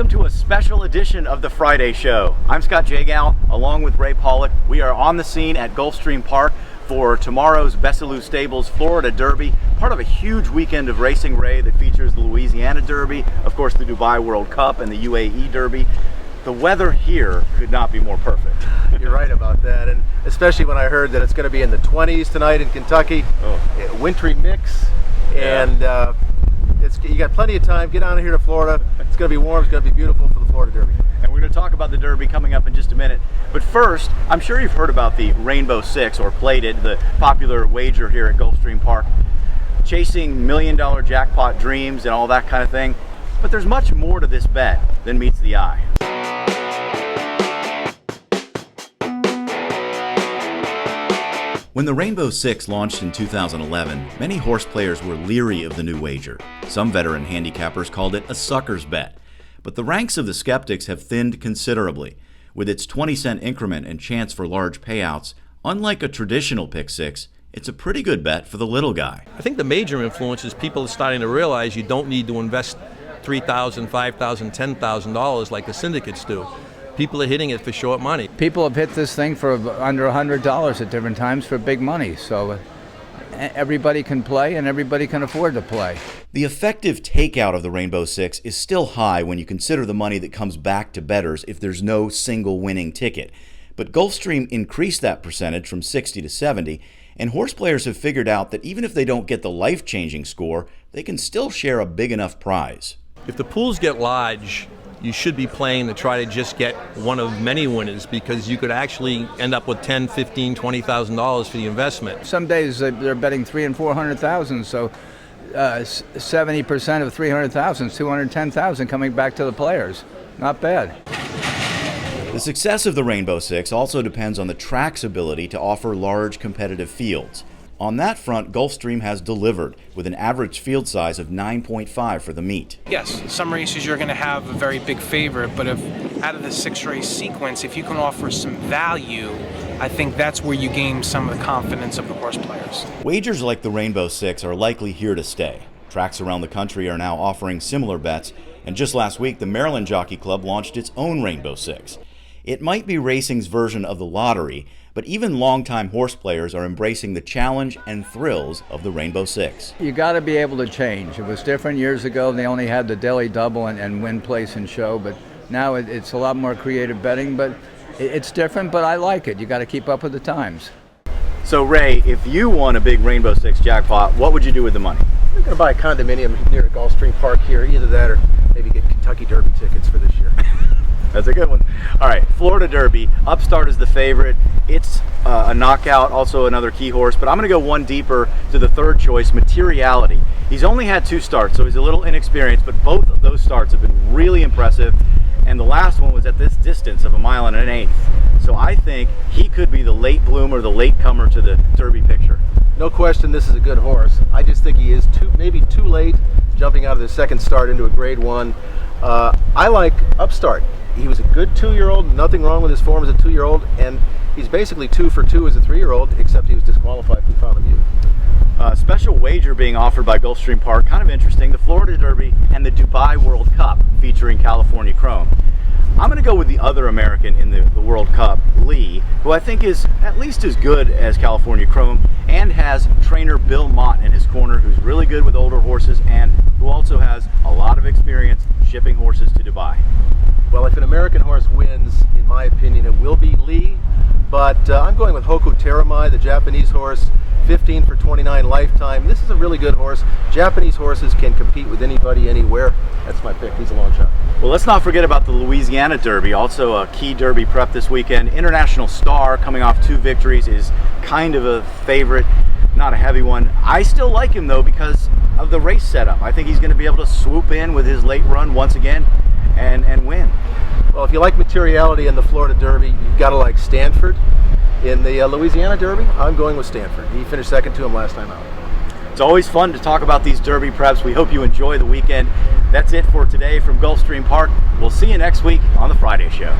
welcome to a special edition of the Friday Show. I'm Scott Jagow, along with Ray Paulick. We are on the scene at Gulfstream Park for tomorrow's Bessalou Stables Florida Derby, part of a huge weekend of racing, Ray, that features the Louisiana Derby, of course the Dubai World Cup, and the UAE Derby. The weather here could not be more perfect. You're right about that, and especially when I heard that it's going to be in the 20s tonight in Kentucky. Wintry mix, and you got plenty of time. Get on here to Florida. It's going to be warm. It's going to be beautiful for the Florida Derby. And we're going to talk about the Derby coming up in just a minute. But first, I'm sure you've heard about the Rainbow Six, or played it, the popular wager here at Gulfstream Park, chasing million-dollar jackpot dreams and all that kind of thing. But there's much more to this bet than meets the eye. When the Rainbow Six launched in 2011, many horse players were leery of the new wager. Some veteran handicappers called it a sucker's bet. But the ranks of the skeptics have thinned considerably. With its 20-cent increment and chance for large payouts, unlike a traditional pick six, it's a pretty good bet for the little guy. I think the major influence is people are starting to realize you don't need to invest $3,000, $5,000, $10,000 like the syndicates do. People are hitting it for short money. People have hit this thing for under $100 at different times for big money. So everybody can play and everybody can afford to play. The effective takeout of the Rainbow Six is still high when you consider the money that comes back to bettors if there's no single winning ticket. But Gulfstream increased that percentage from 60 to 70, and horse players have figured out that even if they don't get the life-changing score, they can still share a big enough prize. If the pools get large, you should be playing to try to just get one of many winners, because you could actually end up with $10,000, $15,000, $20,000 for the investment. Some days they're betting $300,000 and $400,000, so 70% of $300,000 is $210,000 coming back to the players. Not bad. The success of the Rainbow Six also depends on the track's ability to offer large competitive fields. On that front, Gulfstream has delivered, with an average field size of 9.5 for the meet. Yes, some races you're going to have a very big favorite, but if out of the 6-race sequence, if you can offer some value, I think that's where you gain some of the confidence of the horse players. Wagers like the Rainbow Six are likely here to stay. Tracks around the country are now offering similar bets, and just last week, the Maryland Jockey Club launched its own Rainbow Six. It might be racing's version of the lottery, but even longtime horse players are embracing the challenge and thrills of the Rainbow Six. You got to be able to change. It was different years ago. They only had the daily double and win, place, and show, but now it's a lot more creative betting, but it's different, but I like it. You got to keep up with the times. So Ray, if you won a big Rainbow Six jackpot, what would you do with the money? I'm going to buy a condominium near Gulfstream Park here, either that or maybe get Kentucky Derby tickets for this year. That's a good one. All right, Florida Derby. Upstart is the favorite. It's a knockout, also another key horse, but I'm going to go one deeper to the third choice, Materiality. He's only had 2 starts, so he's a little inexperienced, but both of those starts have been really impressive, and the last one was at this distance of 1 1/8 miles. So I think he could be the late bloomer, the late comer to the Derby picture. No question, this is a good horse. I just think he is maybe too late, jumping out of the second start into a Grade 1. I like Upstart. He was a good 2-year-old, nothing wrong with his form as a 2-year-old, and he's basically 2 for 2 as a 3-year-old, except he was disqualified from Fountain View. Special wager being offered by Gulfstream Park, kind of interesting, the Florida Derby and the Dubai World Cup featuring California Chrome. I'm going to go with the other American in the World Cup, Lee, who I think is at least as good as California Chrome, and has trainer Bill Mott in his corner, who's really good with older horses and who also has a lot of experience shipping horses to Dubai. Well, if an American horse wins, in my opinion, it will be Lee, but I'm going with Hoku Teramai, the Japanese horse, 15 for 29 lifetime. This is a really good horse. Japanese horses can compete with anybody, anywhere. That's my pick. He's a long shot. Well, let's not forget about the Louisiana Derby, also a key Derby prep this weekend. International Star, coming off 2 victories, is kind of a favorite, not a heavy one. I still like him, though, because of the race setup. I think he's going to be able to swoop in with his late run once again and win. Well, if you like Materiality in the Florida Derby, you've got to like Stanford. In the Louisiana Derby, I'm going with Stanford. He finished second to him last time out. It's always fun to talk about these Derby preps. We hope you enjoy the weekend. That's it for today from Gulfstream Park. We'll see you next week on the Friday Show.